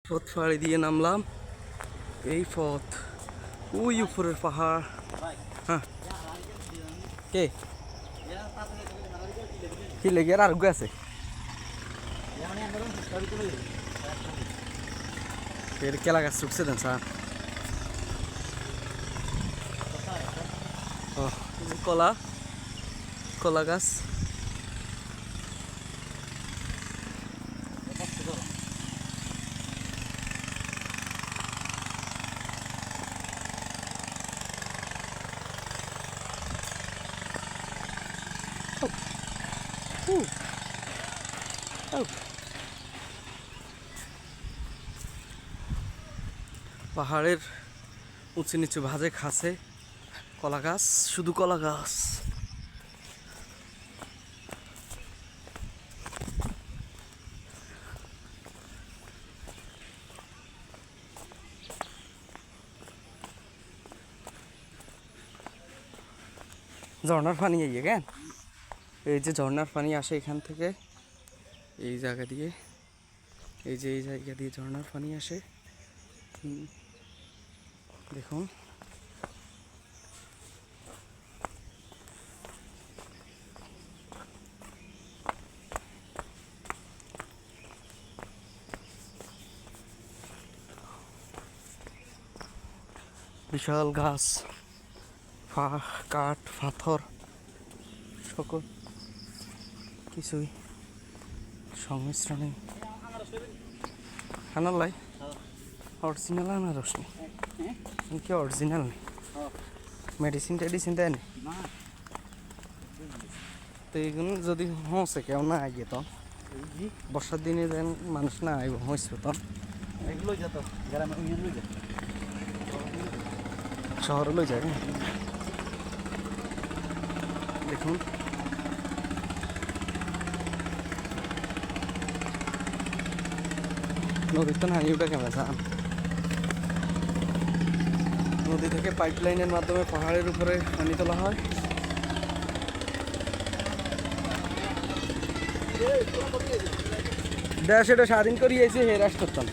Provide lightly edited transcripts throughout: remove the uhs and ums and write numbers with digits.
পথ পাড়ি দিয়ে নামলাম। এই পথ ওই উপরের পাহাড়। হ্যাঁ কে কি লেগে আর আরোগ্য আছে কেলা গাছ উঠছে দেন স্যার। ও কলা কলা গাছ। পাহাড়ের উঁচু নিচু ভাজে খাসে কলা গাছ, শুধু কলা গাছ। ঝর্ণার পানি এই কেন, এই যে ঝর্ণার পানি আসে এখান থেকে, এই জায়গা দিয়ে, এই যে এই জায়গা দিয়ে ঝর্ণার পানি আসে। দেখুন বিশাল গাছ, কাঠ পাথর সকল কিছুই সংমিশ্রণে আনালাই অরিজিনাল আনারস নেই কি, অরিজিনাল নেই, মেডিসিন টেডিসিন দেয় নি তো এইগুলো যদি হচ্ছে কেউ না আগে তো বর্ষার দিনে যেন মানুষ না আইব হয়েছে তো শহরে লই যায়। দেখুন নদীর তো হানি ওটা কেমন যান, নদী থেকে পাইপ লাইনের মাধ্যমে পাহাড়ের উপরে পানি তোলা হয়। দেশ এটা স্বাধীন করিয়েছে হে রাষ্ট্রতন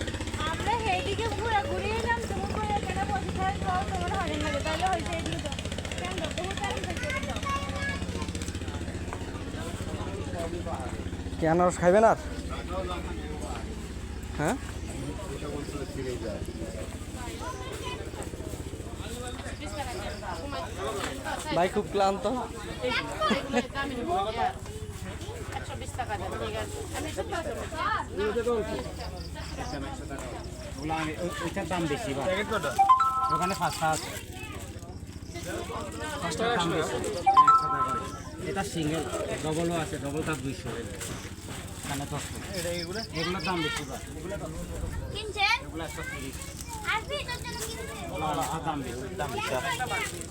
কি আনারস খাইবেন আর? হ্যাঁ ভাই খুব ক্লান্ত। ওইটার দাম বেশি, ওখানে 5টা আছে, এটা সিঙ্গেল, ডবলও আছে, ডবলটা 200, এখানে 10। এগুলোর দাম বেশি, এগুলো 130, দাম বেশি।